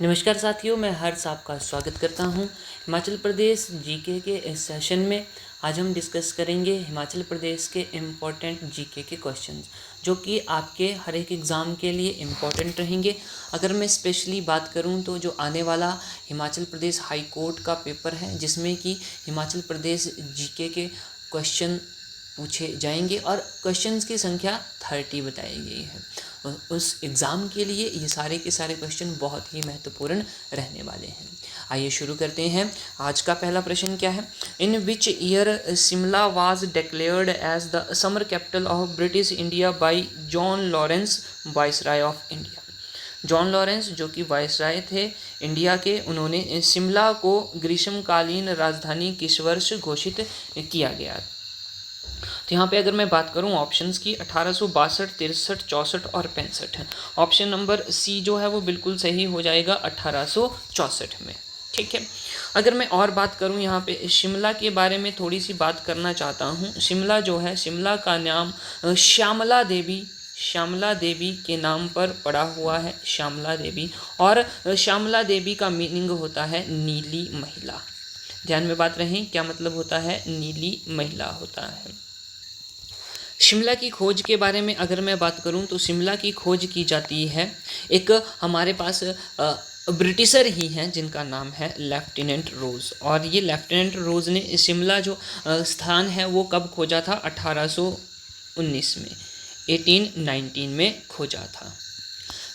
नमस्कार साथियों, मैं हर्ष आपका स्वागत करता हूं। हिमाचल प्रदेश जीके के इस सेशन में आज हम डिस्कस करेंगे हिमाचल प्रदेश के इम्पोर्टेंट जीके के क्वेश्चंस, जो कि आपके हर एक एग्ज़ाम के लिए इम्पोर्टेंट रहेंगे। अगर मैं स्पेशली बात करूं तो जो आने वाला हिमाचल प्रदेश हाई कोर्ट का पेपर है, जिसमें कि हिमाचल प्रदेश जीके के क्वेश्चन पूछे जाएंगे और क्वेश्चंस की संख्या 30 बताई गई है। उस एग्ज़ाम के लिए ये सारे के सारे क्वेश्चन बहुत ही महत्वपूर्ण रहने वाले हैं। आइए शुरू करते हैं। आज का पहला प्रश्न क्या है? In which year Shimla was declared as the summer capital of British India by John Lawrence, viceroy of India. John Lawrence, जो कि वाइसराय थे इंडिया के, उन्होंने शिमला को ग्रीष्मकालीन राजधानी किस वर्ष घोषित किया गया? तो यहाँ पे अगर मैं बात करूँ ऑप्शंस की, 1862, 63, 64 और 65 है। ऑप्शन नंबर सी जो है वो बिल्कुल सही हो जाएगा 1864 में। ठीक है। अगर मैं और बात करूँ यहाँ पे शिमला के बारे में थोड़ी सी बात करना चाहता हूँ। शिमला जो है, शिमला का नाम श्यामला देवी के नाम पर पड़ा हुआ है, श्यामला देवी। और श्यामला देवी का मीनिंग होता है नीली महिला। ध्यान में बात रहे, क्या मतलब होता है? नीली महिला होता है। शिमला की खोज के बारे में अगर मैं बात करूं तो शिमला की खोज की जाती है, एक हमारे पास ब्रिटिशर ही हैं जिनका नाम है लेफ्टिनेंट रोज़। और ये लेफ्टिनेंट रोज़ ने शिमला जो स्थान है वो कब खोजा था? 1819 में, 1819 में खोजा था।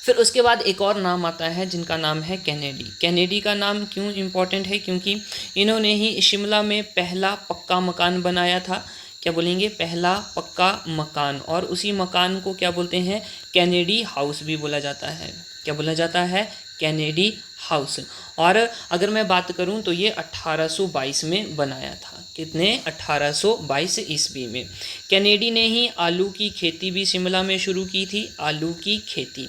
फिर उसके बाद एक और नाम आता है जिनका नाम है कैनेडी। कैनेडी का नाम क्यों इम्पोर्टेंट है? क्योंकि इन्होंने ही शिमला में पहला पक्का मकान बनाया था। क्या बोलेंगे? पहला पक्का मकान। और उसी मकान को क्या बोलते हैं? कैनेडी हाउस भी बोला जाता है। क्या बोला जाता है? Kennedy house. और अगर मैं बात करूं तो ये 1822 में बनाया था। कितने? 1822 ईस्वी में। कैनेडी ने ही आलू की खेती भी शिमला में शुरू की थी, आलू की खेती।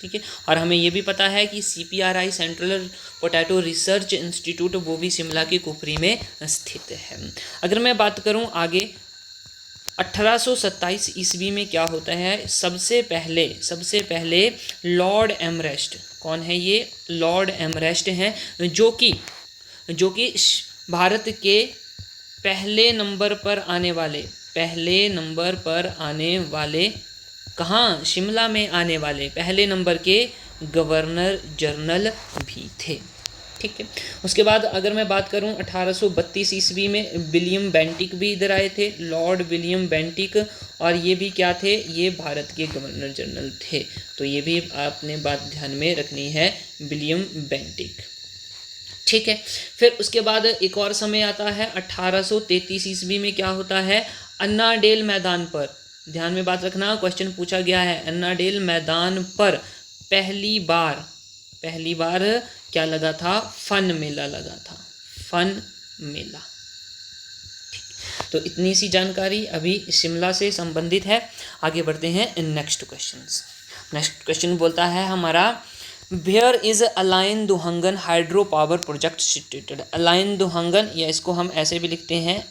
ठीक है। और हमें ये भी पता है कि CPRI, central potato research institute, वो भी शिमला के कुफरी में स्थित है। अगर मैं बात करूं आगे, 1827 ईस्वी में क्या होता है? सबसे पहले लॉर्ड एमरेस्ट। कौन है ये? लॉर्ड एमरेस्ट हैं, जो कि भारत के पहले नंबर पर आने वाले कहाँ? शिमला में आने वाले पहले नंबर के गवर्नर जनरल भी थे। ठीक है। उसके बाद अगर मैं बात करूं 1832 ईस्वी में विलियम बेंटिक भी इधर आए थे, लॉर्ड विलियम बेंटिक। और ये भी क्या थे? ये भारत के गवर्नर जनरल थे। तो ये भी आपने बात ध्यान में रखनी है, विलियम बेंटिक। ठीक है। फिर उसके बाद एक और समय आता है 1833 ईस्वी में। क्या होता है? अन्ना डेल मैदान पर, ध्यान में बात रखना, क्वेश्चन पूछा गया है, अन्ना डेल मैदान पर पहली बार क्या लगा था? फन मेला लगा था, फन मेला। तो इतनी सी जानकारी अभी शिमला से संबंधित है। आगे बढ़ते हैं नेक्स्ट क्वेश्चन बोलता है हमारा, where is Allain Duhangan hydro power project situated? Allain Duhangan, या इसको हम ऐसे भी लिखते हैं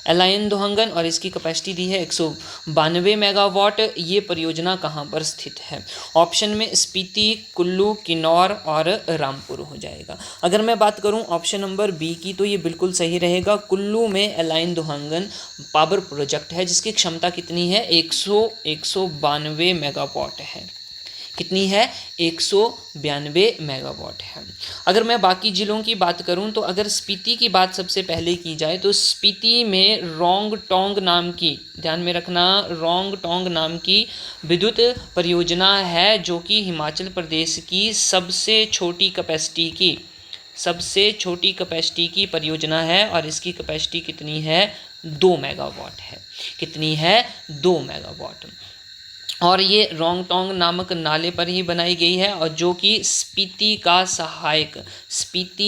अलाइन दुहंगन, और इसकी कैपेसिटी दी है 192 मेगावाट। ये परियोजना कहाँ पर स्थित है? ऑप्शन में स्पीति, कुल्लू, किन्नौर और रामपुर हो जाएगा। अगर मैं बात करूं ऑप्शन नंबर बी की, तो ये बिल्कुल सही रहेगा। कुल्लू में अलाइन दुहंगन पावर प्रोजेक्ट है, जिसकी क्षमता कितनी है? 192 मेगावाट है। कितनी है? 192 मेगावाट है। अगर मैं बाकी ज़िलों की बात करूं तो अगर स्पीति की बात सबसे पहले की जाए तो स्पीति में रोंगटोंग नाम की, ध्यान में रखना, रोंगटोंग नाम की विद्युत परियोजना है, जो कि हिमाचल प्रदेश की सबसे छोटी कैपेसिटी की परियोजना है। और इसकी कैपेसिटी कितनी है? 2 मेगावाट है। कितनी है? 2 मेगावाट। और ये रोंगटोंग नामक नाले पर ही बनाई गई है, और जो कि स्पीति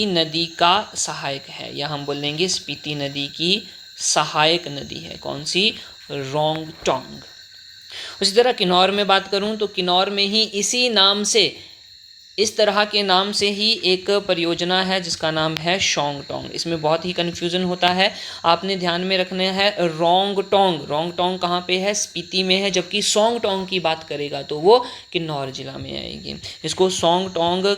नदी का सहायक है, या हम बोलेंगे स्पीति नदी की सहायक नदी है। कौन सी? रोंगटोंग। उसी तरह किन्नौर में बात करूं तो किन्नौर में ही इसी नाम से इस तरह के नाम से ही एक परियोजना है जिसका नाम है शोंगटोंग। इसमें बहुत ही कन्फ्यूज़न होता है, आपने ध्यान में रखना है। रोंगटोंग, रोंगटोंग कहाँ पे है? स्पीति में है, जबकि सोंगटोंग की बात करेगा तो वो किन्नौर जिला में आएगी। इसको सोंगटोंग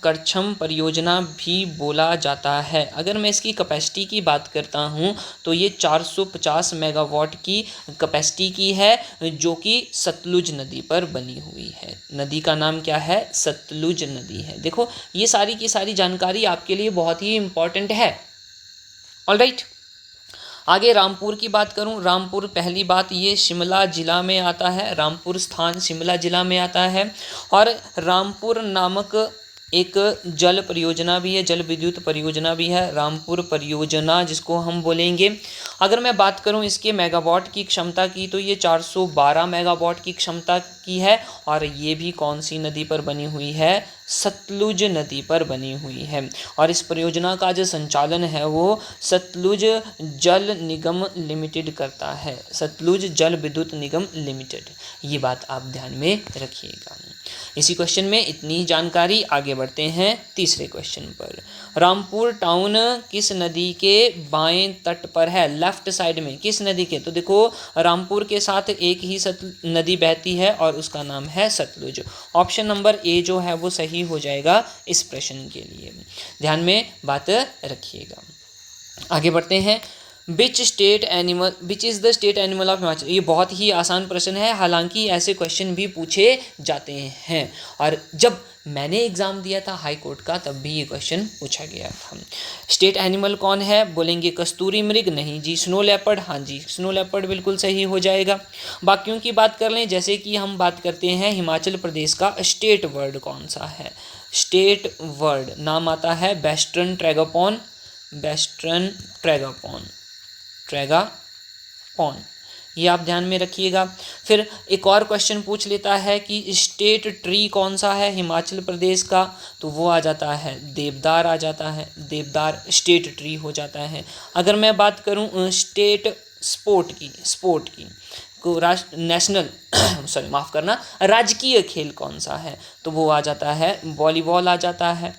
करछम परियोजना भी बोला जाता है। अगर मैं इसकी कैपेसिटी की बात करता हूँ तो ये 450 मेगावाट की कैपेसिटी की है, जो कि सतलुज नदी पर बनी हुई है। नदी का नाम क्या है? सतलुज नदी है। देखो ये सारी की सारी जानकारी आपके लिए बहुत ही इम्पॉर्टेंट है। ऑलराइट, आगे रामपुर की बात करूं। रामपुर, पहली बात ये शिमला जिला में आता है, रामपुर स्थान शिमला जिला में आता है। और रामपुर नामक एक जल परियोजना भी है, जल विद्युत परियोजना भी है, रामपुर परियोजना जिसको हम बोलेंगे। अगर मैं बात करूं इसके मेगावाट की क्षमता की तो ये 412 मेगावाट की क्षमता की है। और ये भी कौन सी नदी पर बनी हुई है? सतलुज नदी पर बनी हुई है। और इस परियोजना का जो संचालन है वो सतलुज जल निगम लिमिटेड करता है, सतलुज जल विद्युत निगम लिमिटेड। ये बात आप ध्यान में रखिएगा। इसी क्वेश्चन में इतनी जानकारी। आगे बढ़ते हैं तीसरे क्वेश्चन पर। रामपुर टाउन किस नदी के बाएं तट पर है? लेफ्ट साइड में किस नदी के? तो देखो रामपुर के साथ एक ही नदी बहती है और उसका नाम है सतलुज। ऑप्शन नंबर ए जो है वो सही हो जाएगा इस प्रश्न के लिए, ध्यान में बात रखिएगा। आगे बढ़ते हैं। Which is the state animal of Himachal? ये बहुत ही आसान प्रश्न है, हालांकि ऐसे क्वेश्चन भी पूछे जाते हैं। और जब मैंने एग्ज़ाम दिया था हाई कोर्ट का तब भी ये क्वेश्चन पूछा गया था। स्टेट एनिमल कौन है? बोलेंगे कस्तूरी मृग, नहीं जी। स्नो लेपर्ड, हाँ जी स्नो लेपर्ड बिल्कुल सही हो जाएगा। बाकियों की बात कर लें, जैसे कि हम बात करते हैं हिमाचल प्रदेश का स्टेट वर्ड कौन सा है? स्टेट वर्ड नाम आता है वेस्टर्न ट्रैगोपॉन, वेस्टर्न ट्रैगोपॉन, ये आप ध्यान में रखिएगा। फिर एक और क्वेश्चन पूछ लेता है कि स्टेट ट्री कौन सा है हिमाचल प्रदेश का? तो वो आ जाता है देवदार, आ जाता है देवदार, स्टेट ट्री हो जाता है। अगर मैं बात करूं स्टेट स्पोर्ट की को नेशनल सॉरी माफ़ करना, राजकीय खेल कौन सा है? तो वो आ जाता है वॉलीबॉल आ जाता है।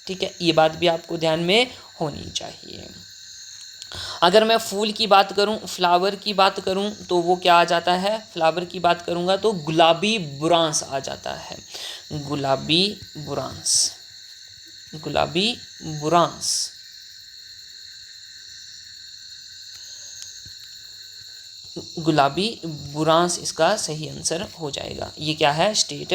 ठीक है, ये बात भी आपको ध्यान में होनी चाहिए। अगर मैं फूल की बात करूं, फ्लावर की बात करूं तो वो क्या आ जाता है? फ्लावर की बात करूंगा तो गुलाबी बुरांस आ जाता है, गुलाबी बुरांस, गुलाबी बुरांस। गुलाबी बुरांस इसका सही आंसर हो जाएगा। ये क्या है? स्टेट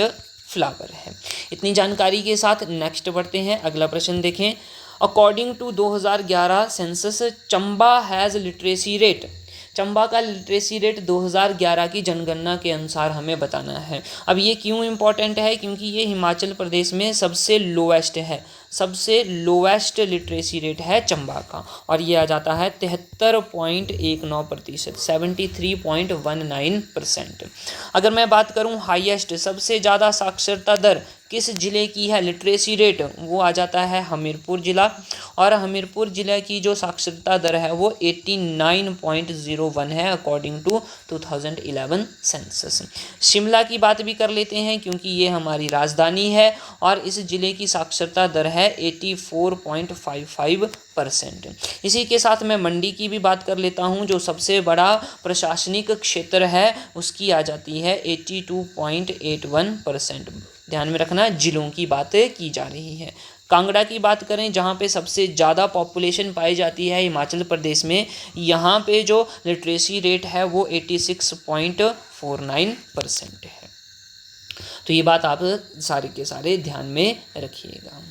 फ्लावर है। इतनी जानकारी के साथ नेक्स्ट बढ़ते हैं। अगला प्रश्न देखें। According to 2011 census Chamba has literacy rate, Chamba का लिटरेसी रेट 2011 की जनगणना के अनुसार हमें बताना है। अब ये क्यों इम्पोर्टेंट है? क्योंकि ये हिमाचल प्रदेश में सबसे लोवेस्ट है, सबसे लोवेस्ट लिटरेसी रेट है चंबा का, और ये आ जाता है 73.19%, 73.19%। अगर मैं बात करूं हाईएस्ट, सबसे ज़्यादा साक्षरता दर किस ज़िले की है? लिटरेसी रेट वो आ जाता है हमीरपुर ज़िला, और हमीरपुर ज़िले की जो साक्षरता दर है वो 89.01 है अकॉर्डिंग टू 2011 सेंसस। शिमला की बात भी कर लेते हैं क्योंकि ये हमारी राजधानी है, और इस ज़िले की साक्षरता दर है 84.55%। इसी के साथ मैं मंडी की भी बात कर लेता हूँ, जो सबसे बड़ा प्रशासनिक क्षेत्र है, उसकी आ जाती है 82.81%। ध्यान में रखना, जिलों की बात की जा रही है। कांगड़ा की बात करें, जहाँ पे सबसे ज़्यादा पॉपुलेशन पाई जाती है हिमाचल प्रदेश में, यहाँ पे जो लिटरेसी रेट है वो 86.49% है। तो ये बात आप सारे के सारे ध्यान में रखिएगा।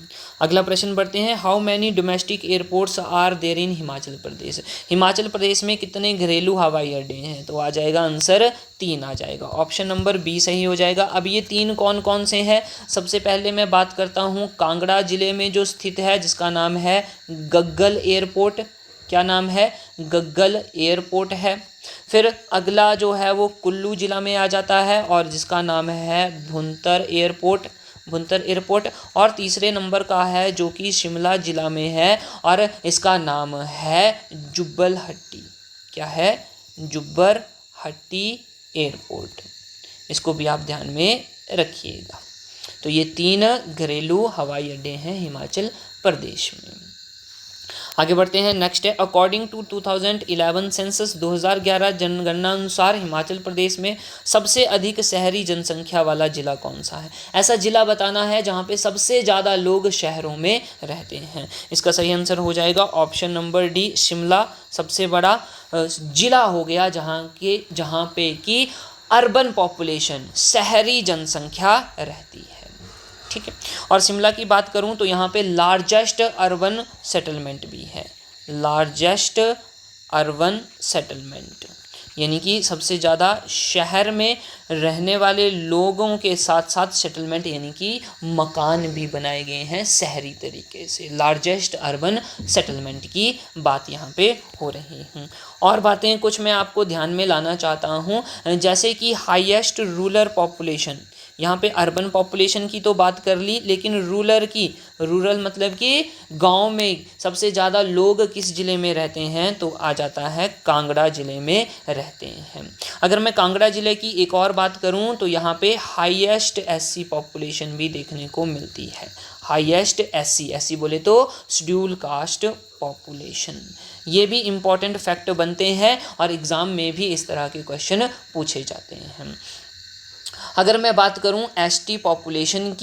अगला प्रश्न बढ़ते हैं। How many domestic airports are there in Himachal Pradesh? Himachal Pradesh में कितने घरेलू हवाई अड्डे हैं? तो आ जाएगा आंसर 3 आ जाएगा, ऑप्शन नंबर बी सही हो जाएगा। अब ये 3 कौन कौन से हैं? सबसे पहले मैं बात करता हूँ कांगड़ा जिले में जो स्थित है, जिसका नाम है गग्गल एयरपोर्ट। क्या नाम है? गग्गल एयरपोर्ट है। फिर अगला जो है वो कुल्लू जिला में आ जाता है और जिसका नाम है भुंतर एयरपोर्ट, भुंतर एयरपोर्ट। और तीसरे नंबर का है जो कि शिमला जिला में है और इसका नाम है जुब्बलहट्टी। क्या है? जुब्बलहट्टी एयरपोर्ट। इसको भी आप ध्यान में रखिएगा। तो ये 3 घरेलू हवाई अड्डे हैं हिमाचल प्रदेश में। आगे बढ़ते हैं, नेक्स्ट है, अकॉर्डिंग टू 2011 सेंसस 2011 जनगणना अनुसार हिमाचल प्रदेश में सबसे अधिक शहरी जनसंख्या वाला जिला कौन सा है। ऐसा जिला बताना है जहाँ पे सबसे ज़्यादा लोग शहरों में रहते हैं। इसका सही आंसर हो जाएगा ऑप्शन नंबर डी, शिमला सबसे बड़ा जिला हो गया जहाँ पे कि अर्बन पॉपुलेशन, शहरी जनसंख्या रहती है। ठीक है, और शिमला की बात करूं तो यहाँ पे लार्जेस्ट अर्बन सेटलमेंट भी है, लार्जेस्ट अर्बन सेटलमेंट, यानी कि सबसे ज़्यादा शहर में रहने वाले लोगों के साथ साथ सेटलमेंट यानी कि मकान भी बनाए गए हैं शहरी तरीके से। लार्जेस्ट अर्बन सेटलमेंट की बात यहाँ पे हो रही है। और बातें कुछ मैं आपको ध्यान में लाना चाहता हूँ, जैसे कि हाईएस्ट रूरल पॉपुलेशन, यहाँ पे अर्बन पॉपुलेशन की तो बात कर ली, लेकिन रूरल मतलब कि गांव में सबसे ज़्यादा लोग किस ज़िले में रहते हैं, तो आ जाता है कांगड़ा ज़िले में रहते हैं। अगर मैं कांगड़ा ज़िले की एक और बात करूं तो यहाँ पे हाईएस्ट एससी पॉपुलेशन भी देखने को मिलती है। हाईएस्ट एससी बोले तो शेड्यूल कास्ट पॉपुलेशन। ये भी इम्पॉर्टेंट फैक्ट बनते हैं और एग्ज़ाम में भी इस तरह के क्वेश्चन पूछे जाते हैं। अगर मैं बात करूं एसटी पॉपुलेशन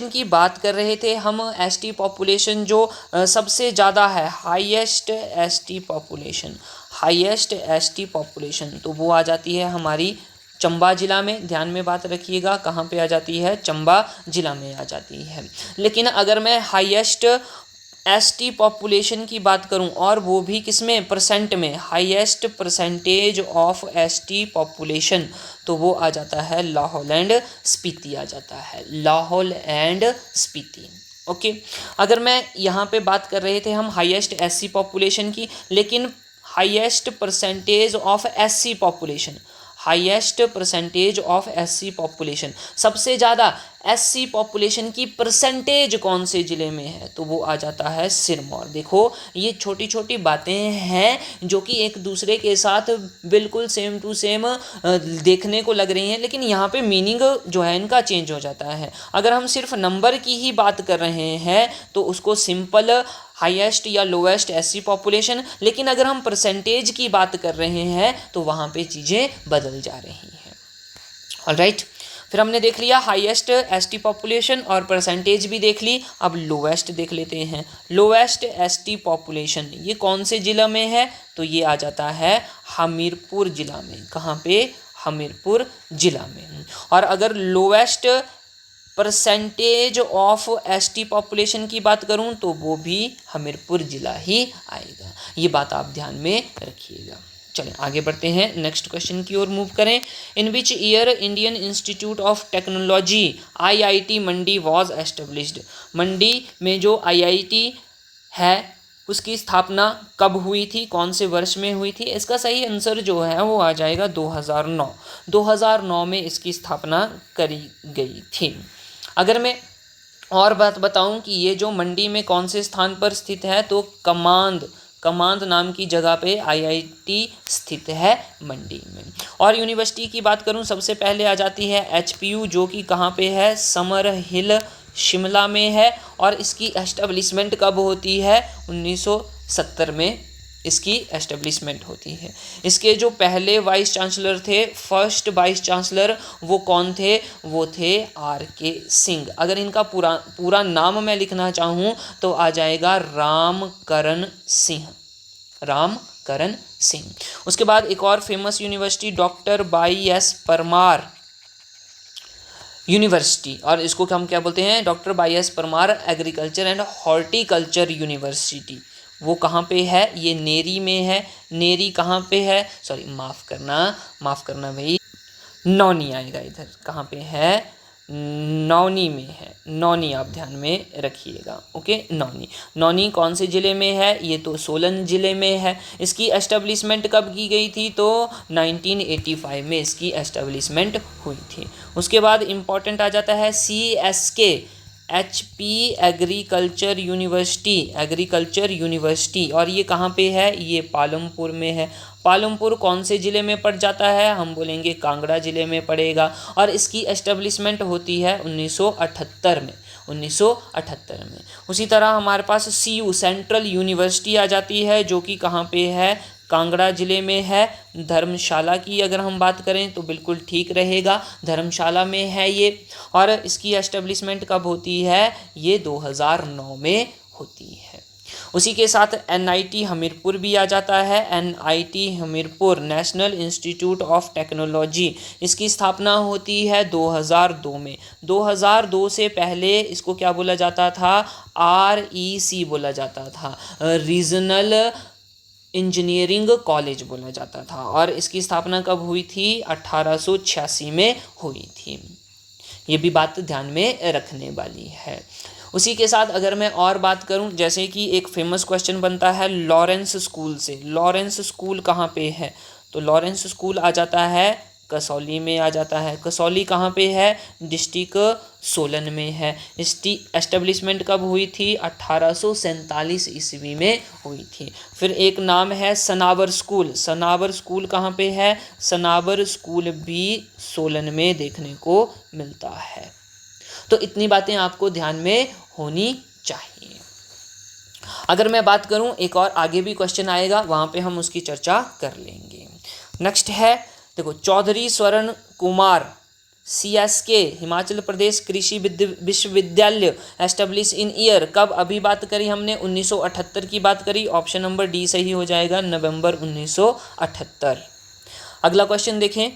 की बात कर रहे थे हम, एसटी पॉपुलेशन जो सबसे ज़्यादा है, हाईएस्ट एसटी पॉपुलेशन तो वो आ जाती है हमारी चंबा जिला में। ध्यान में बात रखिएगा, कहाँ पे आ जाती है, चंबा जिला में आ जाती है। लेकिन अगर मैं हाईएस्ट एसटी पॉपुलेशन की बात करूं, और वो भी किसमें, परसेंट में, highest percentage of ST population, तो वो आ जाता है लाहौल एंड स्पीति आ जाता है, लाहौल एंड स्पीति। ओके, अगर मैं यहाँ पे बात कर रहे थे हम हाईएस्ट एससी पॉपुलेशन की, लेकिन highest percentage of SC population, highest percentage of SC population, सबसे ज़्यादा एससी पॉपुलेशन की परसेंटेज कौन से ज़िले में है, तो वो आ जाता है सिरमौर। देखो ये छोटी छोटी बातें हैं जो कि एक दूसरे के साथ बिल्कुल सेम टू सेम देखने को लग रही हैं, लेकिन यहाँ पे मीनिंग जो है इनका चेंज हो जाता है। अगर हम सिर्फ नंबर की ही बात कर रहे हैं तो उसको सिंपल हाईएस्ट या लोएस्ट एससी पॉपुलेशन, लेकिन अगर हम परसेंटेज की बात कर रहे हैं तो वहाँ पे चीज़ें बदल जा रही हैं। ऑलराइट, फिर हमने देख लिया हाईएस्ट एसटी पॉपुलेशन और परसेंटेज भी देख ली। अब लोएस्ट देख लेते हैं। लोएस्ट एसटी पॉपुलेशन ये कौन से ज़िला में है, तो ये आ जाता है हमीरपुर ज़िला में। कहाँ पे, हमीरपुर ज़िला में। और अगर lowest percentage of ST population की बात करूं तो वो भी हमीरपुर ज़िला ही आएगा। ये बात आप ध्यान में रखिएगा। चलें आगे बढ़ते हैं, नेक्स्ट क्वेश्चन की ओर मूव करें। In which year Indian Institute of Technology IIT Mandi was established. Mandi में जो आईआईटी है उसकी स्थापना कब हुई थी, कौन से वर्ष में हुई थी। इसका सही आंसर जो है वो आ जाएगा 2009। 2009 में इसकी स्थापना करी गई थी। अगर मैं और बात बताऊं कि ये जो मंडी में कौन से स्थान पर स्थित है, तो कमांद नाम की जगह पे आईआईटी स्थित है मंडी में। और यूनिवर्सिटी की बात करूं, सबसे पहले आ जाती है एचपीयू, जो कि कहाँ पे है, समर हिल शिमला में है। और इसकी एस्टेब्लिशमेंट कब होती है, 1970 में इसकी एस्टेब्लिशमेंट होती है। इसके जो पहले वाइस चांसलर थे, फर्स्ट वाइस चांसलर, वो कौन थे, वो थे आर.के. सिंह। अगर इनका पूरा नाम मैं लिखना चाहूँ तो आ जाएगा रामकरण सिंह। उसके बाद एक और famous university doctor by S Parmar university, और इसको हम क्या बोलते हैं, doctor by S Parmar agriculture and horticulture university. वो कहाँ पे है, ये नेरी में है। नेरी कहाँ पे है, सॉरी माफ़ करना भाई, नौनी आएगा इधर। कहाँ पे है, नौनी में है। नौनी आप ध्यान में रखिएगा। ओके, नौनी कौन से ज़िले में है, ये तो सोलन ज़िले में है। इसकी एस्टेब्लिशमेंट कब की गई थी, तो 1985 में इसकी एस्टेब्लिशमेंट हुई थी। उसके बाद इम्पॉर्टेंट आ जाता है CSK HP एग्रीकल्चर यूनिवर्सिटी, और ये कहाँ पे है, ये पालमपुर में है। पालमपुर कौन से ज़िले में पड़ जाता है, हम बोलेंगे कांगड़ा ज़िले में पड़ेगा। और इसकी एस्टेब्लिशमेंट होती है 1978 में, 1978 में। उसी तरह हमारे पास CU सेंट्रल यूनिवर्सिटी आ जाती है, जो कि कहाँ पे है, कांगड़ा ज़िले में है। धर्मशाला की अगर हम बात करें तो बिल्कुल ठीक रहेगा, धर्मशाला में है ये। और इसकी एस्टेब्लिशमेंट कब होती है, ये 2009 में होती है। उसी के साथ NIT हमीरपुर भी आ जाता है। NIT Hamirpur national institute of technology, इसकी स्थापना होती है 2002 में। 2002 से पहले इसको क्या बोला जाता था, REC बोला जाता था, रीजनल इंजीनियरिंग कॉलेज बोला जाता था। और इसकी स्थापना कब हुई थी, 1886 में हुई थी। ये भी बात ध्यान में रखने वाली है। उसी के साथ अगर मैं और बात करूं, जैसे कि एक फेमस क्वेश्चन बनता है लॉरेंस स्कूल से। लॉरेंस स्कूल कहाँ पे है, तो लॉरेंस स्कूल आ जाता है कसौली में आ जाता है। कसौली कहाँ पे है, डिस्ट्रिक्ट सोलन में है। इसकी एस्टेब्लिशमेंट कब हुई थी, 1847 ईस्वी में हुई थी। फिर एक नाम है सनावर स्कूल। सनावर स्कूल कहाँ पे है, सनावर स्कूल भी सोलन में देखने को मिलता है। तो इतनी बातें आपको ध्यान में होनी चाहिए। अगर मैं बात करूं, एक और आगे भी क्वेश्चन आएगा, वहां पे हम उसकी चर्चा कर लेंगे। नेक्स्ट है, देखो, चौधरी स्वर्ण कुमार CSK हिमाचल प्रदेश कृषि विश्वविद्यालय एस्टेब्लिश इन ईयर, कब अभी बात करी हमने, 1978 की बात करी। ऑप्शन नंबर डी सही हो जाएगा, नवंबर 1978। अगला क्वेश्चन देखें,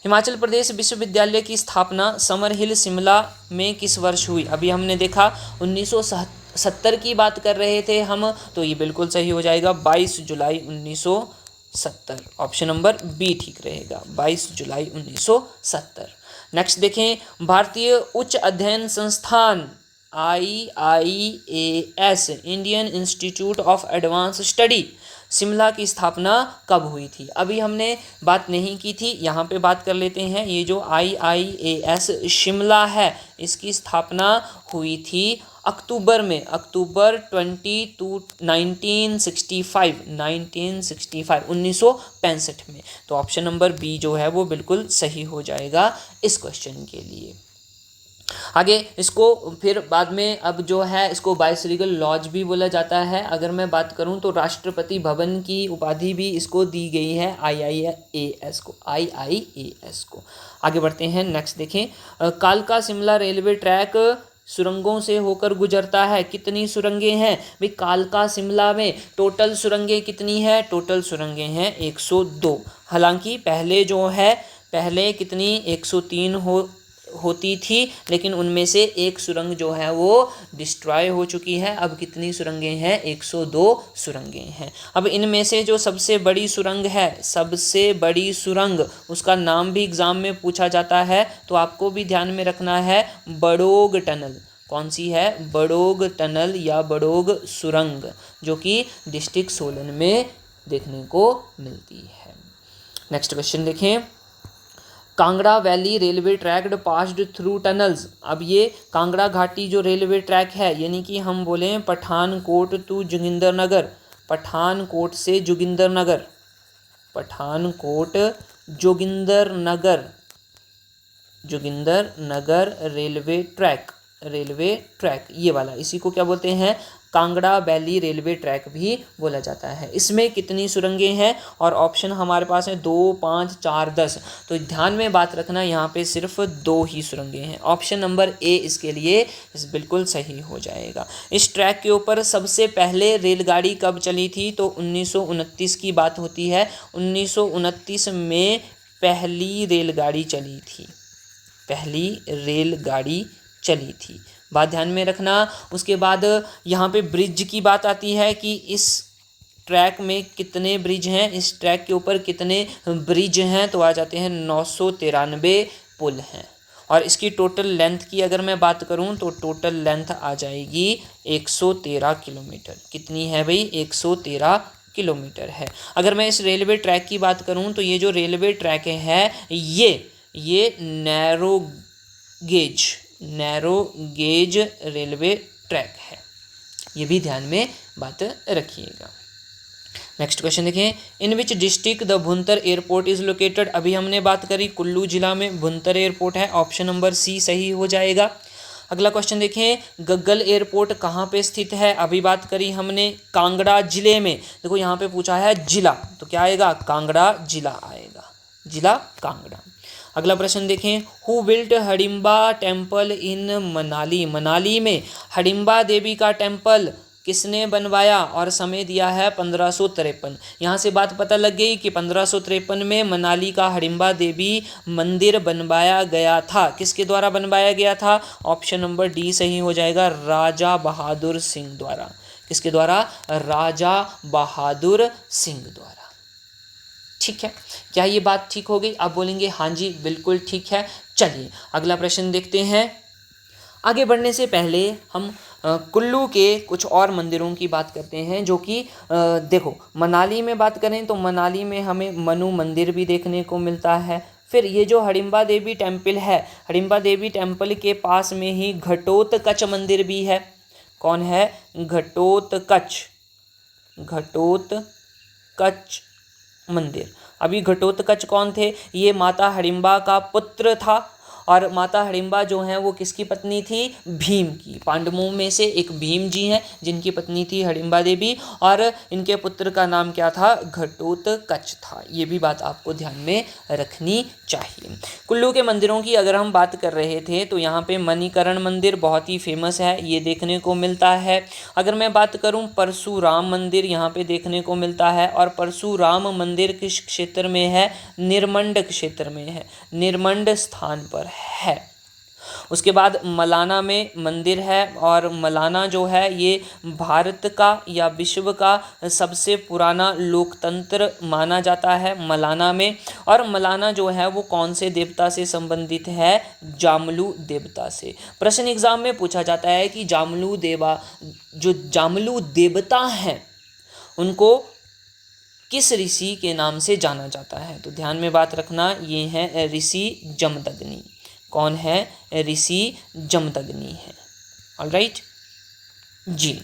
हिमाचल प्रदेश विश्वविद्यालय की स्थापना समर हिल शिमला में किस वर्ष हुई। अभी हमने देखा 1970 की बात कर रहे थे हम, तो ये बिल्कुल सही हो जाएगा, 22 जुलाई 1970। ऑप्शन नंबर बी ठीक रहेगा, 22 जुलाई 1970। नेक्स्ट देखें, भारतीय उच्च अध्ययन संस्थान IIAS Indian Institute of advance study Shimla की स्थापना कब हुई थी। अभी हमने बात नहीं की थी, यहाँ पे बात कर लेते हैं। ये जो IIAS शिमला है, इसकी स्थापना हुई थी अक्टूबर में, अक्टूबर 22 1965 1965 में। तो ऑप्शन नंबर बी जो है वो बिल्कुल सही हो जाएगा इस क्वेश्चन के लिए। आगे इसको फिर बाद में अब जो है इसको वाइसरीगल लॉज भी बोला जाता है। अगर मैं बात करूं तो राष्ट्रपति भवन की उपाधि भी इसको दी गई है IIAS को। आगे बढ़ते हैं, नेक्स्ट देखें, कालका शिमला रेलवे ट्रैक सुरंगों से होकर गुजरता है। कितनी सुरंगें हैं भाई कालका शिमला में, टोटल सुरंगें कितनी है, टोटल सुरंगें हैं 102। हालांकि पहले कितनी 103 होती थी, लेकिन उनमें से एक सुरंग जो है वो डिस्ट्रॉय हो चुकी है। अब कितनी सुरंगें हैं, 102 सुरंगें हैं। अब इनमें से जो सबसे बड़ी सुरंग है, सबसे बड़ी सुरंग, उसका नाम भी एग्जाम में पूछा जाता है, तो आपको भी ध्यान में रखना है, बड़ोग टनल। कौन सी है, बड़ोग टनल या बड़ोग सुरंग, जो कि डिस्ट्रिक्ट सोलन में देखने को मिलती है। नेक्स्ट क्वेश्चन देखें, Kangra valley railway track passed through tunnels. अब ये कांगड़ा घाटी जो रेलवे ट्रैक है, यानी कि हम बोलें पठानकोट टू जोगिंदरनगर, पठानकोट से जोगिंदरनगर, पठानकोट जोगिंदरनगर रेलवे ट्रैक ये वाला, इसी को क्या बोलते हैं, कांगड़ा वैली रेलवे ट्रैक भी बोला जाता है। इसमें कितनी सुरंगें हैं, और ऑप्शन हमारे पास है 2, 5, 4, 10। तो ध्यान में बात रखना, यहाँ पे सिर्फ 2 ही सुरंगें हैं। ऑप्शन नंबर ए इसके लिए बिल्कुल सही हो जाएगा। इस ट्रैक के ऊपर सबसे पहले रेलगाड़ी कब चली थी, तो 1929 की बात होती है। 1929 में पहली रेलगाड़ी चली थी, बात ध्यान में रखना। उसके बाद यहाँ पे ब्रिज की बात आती है कि इस ट्रैक में कितने ब्रिज हैं, इस ट्रैक के ऊपर कितने ब्रिज हैं, तो आ जाते हैं 993 पुल हैं। और इसकी टोटल लेंथ की अगर मैं बात करूं तो टोटल लेंथ आ जाएगी 113 किलोमीटर। कितनी है भाई, 113 किलोमीटर है। अगर मैं इस रेलवे ट्रैक की बात करूं तो ये जो रेलवे ट्रैक है ये narrow narrow gauge railway track है। ये भी ध्यान में बात रखिएगा। नेक्स्ट क्वेश्चन देखें, in which district the Bhuntar airport is located. अभी हमने बात करी कुल्लू जिला में भुंतर एयरपोर्ट है, ऑप्शन नंबर सी सही हो जाएगा। अगला क्वेश्चन देखें, गग्गल एयरपोर्ट कहाँ पे स्थित है। अभी बात करी हमने कांगड़ा जिले में। देखो यहाँ पे पूछा है जिला, तो क्या आएगा, कांगड़ा जिला आएगा, जिला कांगड़ा। अगला प्रश्न देखें, who built Hadimba temple in Manali. Manali में हडिम्बा देवी का टेम्पल किसने बनवाया और समय दिया है 1553। यहाँ से बात पता लग गई कि 1553 में मनाली का हडिम्बा देवी मंदिर बनवाया गया था। किसके द्वारा बनवाया गया था, ऑप्शन नंबर डी सही हो जाएगा, राजा बहादुर सिंह द्वारा। किसके द्वारा, राजा बहादुर सिंह द्वारा। ठीक है, क्या ये बात ठीक हो गई। आप बोलेंगे हाँ जी बिल्कुल ठीक है। चलिए अगला प्रश्न देखते हैं। आगे बढ़ने से पहले हम कुल्लू के कुछ और मंदिरों की बात करते हैं, जो कि देखो मनाली में बात करें तो मनाली में हमें मनु मंदिर भी देखने को मिलता है। फिर ये जो हडिम्बा देवी टेम्पल है, हडिम्बा देवी टेम्पल के पास में ही घटोत्कच मंदिर भी है। कौन है, घटोत्कच, घटोत्कच मंदिर। अभी घटोत्कच कौन थे, ये माता हडिम्बा का पुत्र था, और माता हडिम्बा जो हैं वो किसकी पत्नी थी, भीम की। पांडवों में से एक भीम जी हैं जिनकी पत्नी थी हडिम्बा देवी, और इनके पुत्र का नाम क्या था, घटोत्कच था। ये भी बात आपको ध्यान में रखनी चाहिए। कुल्लू के मंदिरों की अगर हम बात कर रहे थे तो यहाँ पे मणिकर्ण मंदिर बहुत ही फेमस है, ये देखने को मिलता है। अगर मैं बात करूँ परशुराम मंदिर यहाँ पे देखने को मिलता है, और परशुराम मंदिर किस क्षेत्र में है, निर्मंड क्षेत्र में है, निर्मंड स्थान पर है। उसके बाद मलाना में मंदिर है, और मलाना जो है ये भारत का या विश्व का सबसे पुराना लोकतंत्र माना जाता है मलाना में। और मलाना जो है वो कौन से देवता से संबंधित है, जामलू देवता से। प्रश्न एग्जाम में पूछा जाता है कि जामलू देवता हैं उनको किस ऋषि के नाम से जाना जाता है। तो ध्यान में बात रखना, ये है ऋषि जमदग्नि। कौन है, ऋषि जमदग्नि है। ऑलराइट जी,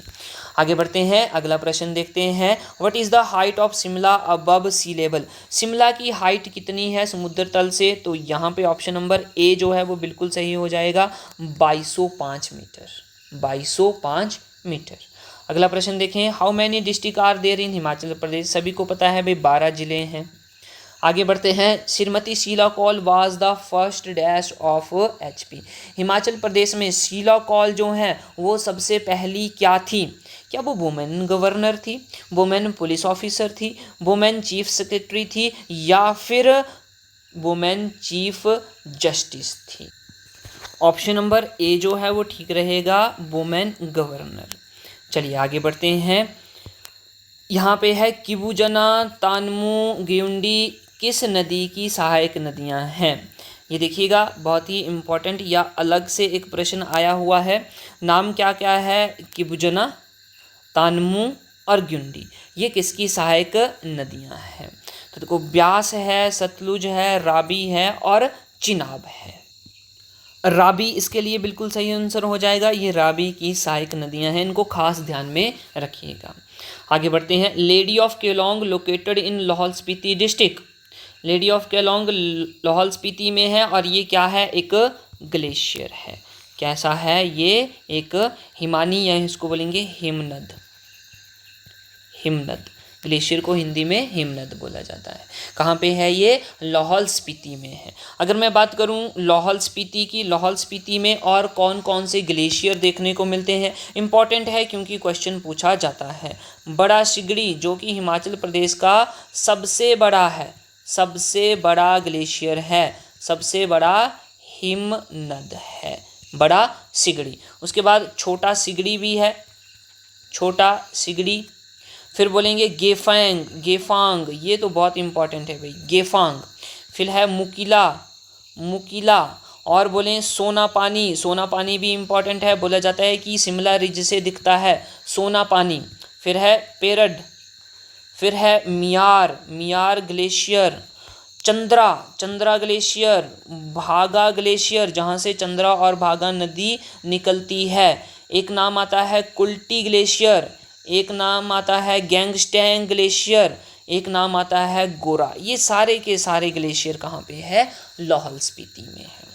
आगे बढ़ते हैं। अगला प्रश्न देखते हैं, what is the height of Shimla above sea level. Shimla की हाइट कितनी है समुद्र तल से। तो यहाँ पे ऑप्शन नंबर ए जो है वो बिल्कुल सही हो जाएगा, 2205 मीटर, 2205 मीटर। अगला प्रश्न देखें, how many district are there in Himachal Pradesh. सभी को पता है भाई 12 जिले हैं। आगे बढ़ते हैं, Shrimati Sheila Kaul was the first dash of HP। Himachal Pradesh में शीला कौल जो हैं वो सबसे पहली क्या थी। क्या वो वुमेन गवर्नर थी, वुमेन पुलिस ऑफिसर थी, वुमेन चीफ सेक्रेटरी थी, या फिर वुमेन चीफ जस्टिस थी। ऑप्शन नंबर ए जो है वो ठीक रहेगा, वुमेन गवर्नर। चलिए आगे बढ़ते हैं। यहाँ पे है किबुजना, तानमू, ग्युंडी किस नदी की सहायक नदियाँ हैं। ये देखिएगा बहुत ही इम्पोर्टेंट या अलग से एक प्रश्न आया हुआ है। नाम क्या क्या है, किबुजना, तानमू और ग्युंडी, ये किसकी सहायक नदियाँ हैं। तो देखो ब्यास है, सतलुज है, रावी है और चिनाब है। रावी इसके लिए बिल्कुल सही आंसर हो जाएगा, ये रावी की सहायक नदियां हैं, इनको खास ध्यान में रखिएगा। आगे बढ़ते हैं, lady of Kelong located in Lahaul Spiti district. Lady of Kelong Lahaul Spiti में है, और ये क्या है, एक ग्लेशियर है। कैसा है ये, एक हिमानी या इसको बोलेंगे हिमनद। हिमनद ग्लेशियर को हिंदी में हिमनद बोला जाता है। कहाँ पे है ये, लाहौल स्पीति में है। अगर मैं बात करूँ लाहौल स्पीति की, लाहौल स्पीति में और कौन कौन से ग्लेशियर देखने को मिलते हैं, इम्पॉर्टेंट है क्योंकि क्वेश्चन पूछा जाता है। बड़ा सिगड़ी जो कि हिमाचल प्रदेश का सबसे बड़ा है, सबसे बड़ा ग्लेशियर है, सबसे बड़ा हिमनद है बड़ा सिगड़ी। उसके बाद छोटा सिगड़ी भी है, छोटा सिगड़ी। फिर बोलेंगे गेफांग, गेफांग ये तो बहुत इंपॉर्टेंट है भाई, गेफांग। फिर है मुकीला, मुकीला। और बोलें सोना पानी, सोना पानी भी इंपॉर्टेंट है, बोला जाता है कि शिमला रिज से दिखता है सोना पानी। फिर है पेरड, फिर है मियार, मियार ग्लेशियर। चंद्रा ग्लेशियर, भागा ग्लेशियर जहाँ से चंद्रा और भागा नदी निकलती है। एक नाम आता है कुल्टी ग्लेशियर, एक नाम आता है गैंगस्टैंग ग्लेशियर, एक नाम आता है गोरा। ये सारे के सारे ग्लेशियर कहाँ पे है? लाहौल स्पीति में है।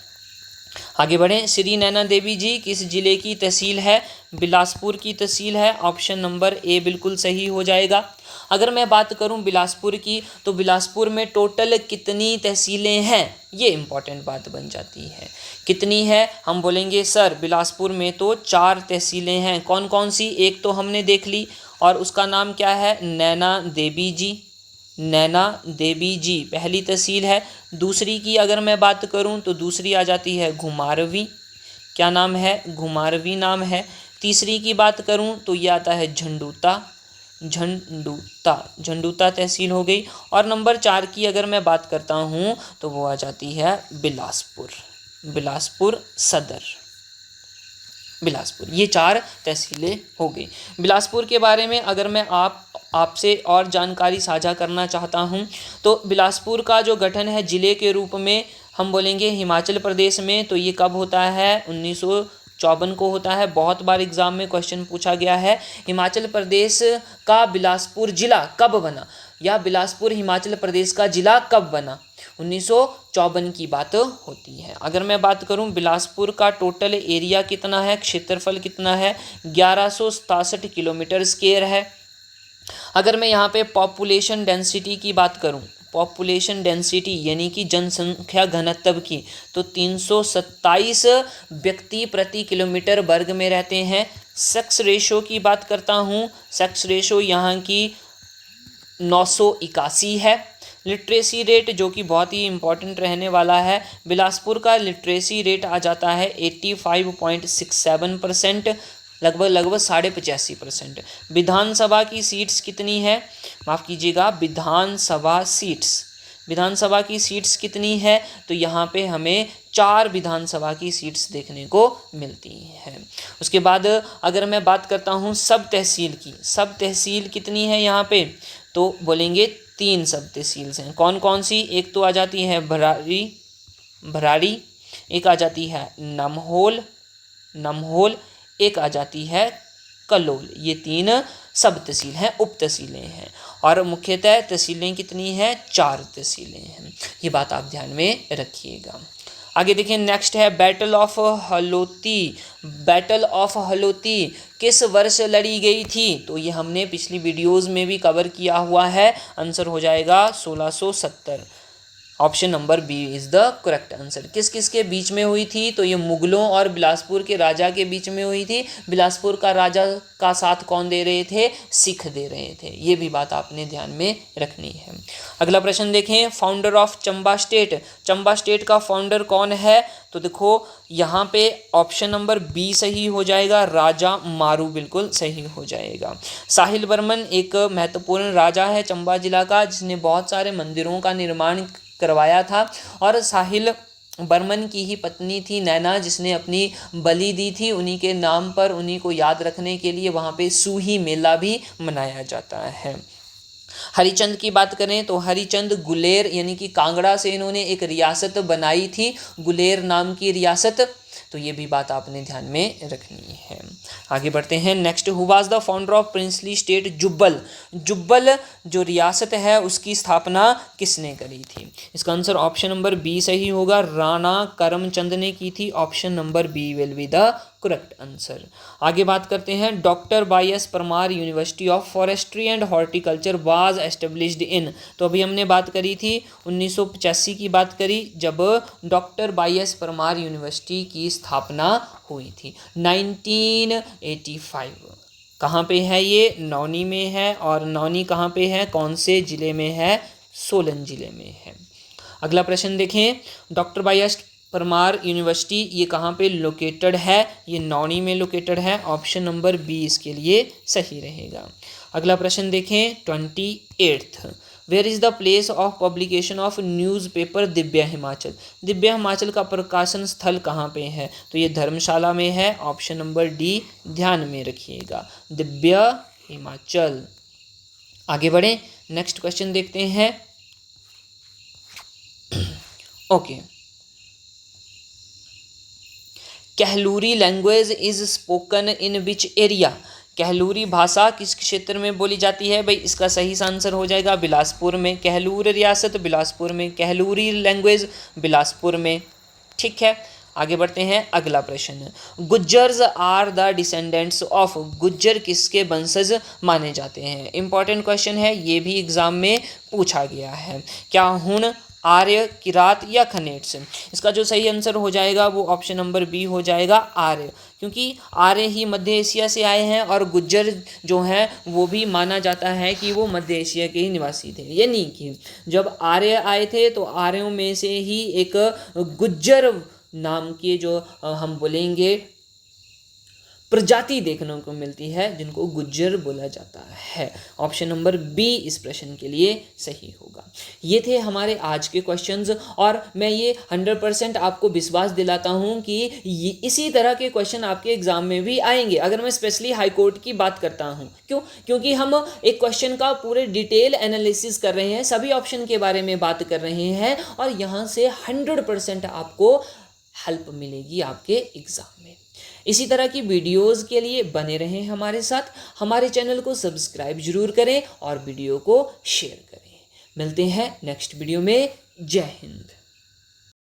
आगे बढ़ें। श्री नैना देवी जी किस जिले की तहसील है? बिलासपुर की तहसील है। ऑप्शन नंबर ए बिल्कुल सही हो जाएगा। अगर मैं बात करूं बिलासपुर की, तो बिलासपुर में टोटल कितनी तहसीलें हैं? ये इंपॉर्टेंट बात बन जाती है। कितनी है? हम बोलेंगे सर बिलासपुर में तो 4 तहसीलें हैं। कौन कौन सी? एक तो हमने देख ली और उसका नाम क्या है? नैना देवी जी। नैना देवी जी पहली तहसील है। दूसरी की अगर मैं बात करूं तो दूसरी आ जाती है घुमारवी। क्या नाम है? घुमारवी नाम है। तीसरी की बात करूं तो ये आता है झंडूता। झंडूता तहसील हो गई। और नंबर 4 की अगर मैं बात करता हूं तो वो आ जाती है बिलासपुर सदर। बिलासपुर, ये 4 तहसीलें हो गई। बिलासपुर के बारे में अगर मैं आपसे और जानकारी साझा करना चाहता हूं तो बिलासपुर का जो गठन है जिले के रूप में हम बोलेंगे हिमाचल प्रदेश में, तो ये कब होता है? 1954 को होता है। बहुत बार एग्जाम में क्वेश्चन पूछा गया है हिमाचल प्रदेश का बिलासपुर जिला कब बना, या बिलासपुर हिमाचल प्रदेश का जिला कब बना? 1954 की बात होती है। अगर मैं बात करूं बिलासपुर का टोटल एरिया कितना है, क्षेत्रफल कितना है? 1167 किलोमीटर स्क्वायर है। अगर मैं यहाँ पे पॉपुलेशन डेंसिटी की बात करूँ, पॉपुलेशन डेंसिटी यानी कि जनसंख्या घनत्व की, तो 327 व्यक्ति प्रति किलोमीटर वर्ग में रहते हैं। सेक्स रेशो की बात करता हूँ, सेक्स रेशो यहाँ की 981 है। लिटरेसी रेट जो कि बहुत ही इम्पॉर्टेंट रहने वाला है, बिलासपुर का लिटरेसी रेट आ जाता है 85.67%, लगभग 85.5%। विधानसभा की सीट्स कितनी है? माफ़ कीजिएगा, विधानसभा की सीट्स कितनी है? तो यहाँ पे हमें 4 विधानसभा की सीट्स देखने को मिलती हैं। उसके बाद अगर मैं बात करता हूँ सब तहसील की, सब तहसील कितनी है यहाँ पे? तो बोलेंगे 3 सब तहसील्स हैं। कौन कौन सी? एक तो आ जाती है भराड़ी, एक आ जाती है नमहोल, एक आ जाती है कलोल। ये 3 सब तहसील हैं, उप तहसीलें हैं। और मुख्यतः तहसीलें कितनी हैं? 4 तहसीलें हैं। ये बात आप ध्यान में रखिएगा। आगे देखिए, नेक्स्ट है बैटल ऑफ हलोती। बैटल ऑफ हलोती किस वर्ष लड़ी गई थी? तो ये हमने पिछली वीडियोस में भी कवर किया हुआ है। आंसर हो जाएगा 1670। Option number B is the correct answer. किस किस के बीच में हुई थी? तो ये मुगलों और बिलासपुर के राजा के बीच में हुई थी। बिलासपुर का राजा का साथ कौन दे रहे थे? सिख दे रहे थे। ये भी बात आपने ध्यान में रखनी है। अगला प्रश्न देखें, founder of Chamba state. Chamba state का फाउंडर कौन है? तो देखो यहाँ पे ऑप्शन नंबर बी सही हो जाएगा, राजा मारू बिल्कुल सही हो जाएगा। साहिल बर्मन एक महत्वपूर्ण राजा है चंबा जिला का, जिसने बहुत सारे मंदिरों का निर्माण करवाया था। और साहिल बर्मन की ही पत्नी थी नैना, जिसने अपनी बलि दी थी। उन्हीं के नाम पर, उन्हीं को याद रखने के लिए वहाँ पे सूही मेला भी मनाया जाता है। हरिचंद की बात करें तो हरिचंद गुलेर यानी कि कांगड़ा से इन्होंने एक रियासत बनाई थी, गुलेर नाम की रियासत। तो ये भी बात आपने ध्यान में रखनी है। आगे बढ़ते हैं। Next, who was the founder of princely state Jubbal. Jubbal जो रियासत है उसकी स्थापना किसने करी थी? इसका आंसर ऑप्शन नंबर बी सही होगा, राणा करमचंद ने की थी। Option number B will be the correct answer. आगे बात करते हैं, doctor Y S Parmar university of forestry and horticulture was established in. तो अभी हमने बात करी थी 1985 की बात करी, जब doctor Y S Parmar university की स्थापना हुई थी 1985। कहाँ पे है ये? नौनी में है। और नौनी कहाँ पे है? कौन से ज़िले में है? सोलन ज़िले में है। अगला प्रश्न देखें, doctor Y S Parmar university ये कहाँ पे लोकेटेड है? ये नौनी में लोकेटेड है। ऑप्शन नंबर बी इसके लिए सही रहेगा। अगला प्रश्न देखें 28th, where is the place of publication of newspaper Divya Himachal. Divya Himachal का प्रकाशन स्थल कहाँ पे है? तो ये धर्मशाला में है। ऑप्शन नंबर डी ध्यान में रखिएगा, दिव्य हिमाचल। आगे बढ़ें, नेक्स्ट क्वेश्चन देखते हैं। Okay, Kahluri language is spoken in which area? Kahluri भाषा किस क्षेत्र में बोली जाती है? भाई इसका सही आंसर हो जाएगा बिलासपुर में। कहलूर रियासत बिलासपुर में, कहलूरी लैंग्वेज बिलासपुर में। ठीक है, आगे बढ़ते हैं। अगला प्रश्न, Gujjars are the descendants of? Gujjar किसके वंशज माने जाते हैं? इंपॉर्टेंट क्वेश्चन है, ये भी एग्जाम में पूछा गया है। क्या हुण, आर्य, किरात या खनेट्स? इसका जो सही आंसर हो जाएगा वो ऑप्शन नंबर बी हो जाएगा, आर्य, क्योंकि आर्य ही मध्य एशिया से आए हैं और गुज्जर जो हैं वो भी माना जाता है कि वो मध्य एशिया के ही निवासी थे। यानी कि जब आर्य आए थे तो आर्यों में से ही एक गुज्जर नाम के जो हम बोलेंगे प्रजाति देखने को मिलती है जिनको गुज्जर बोला जाता है। ऑप्शन नंबर बी इस प्रश्न के लिए सही होगा। ये थे हमारे आज के क्वेश्चंस और मैं ये 100% आपको विश्वास दिलाता हूँ कि इसी तरह के क्वेश्चन आपके एग्जाम में भी आएंगे। अगर मैं स्पेशली हाई कोर्ट की बात करता हूँ, क्योंकि हम एक क्वेश्चन का पूरे डिटेल एनालिसिस कर रहे हैं, सभी ऑप्शन के बारे में बात कर रहे हैं और यहाँ से 100% आपको हेल्प मिलेगी आपके एग्जाम में। इसी तरह की वीडियोस के लिए बने रहें हमारे साथ। हमारे चैनल को सब्सक्राइब जरूर करें और वीडियो को शेयर करें। मिलते हैं नेक्स्ट वीडियो में। जय हिंद।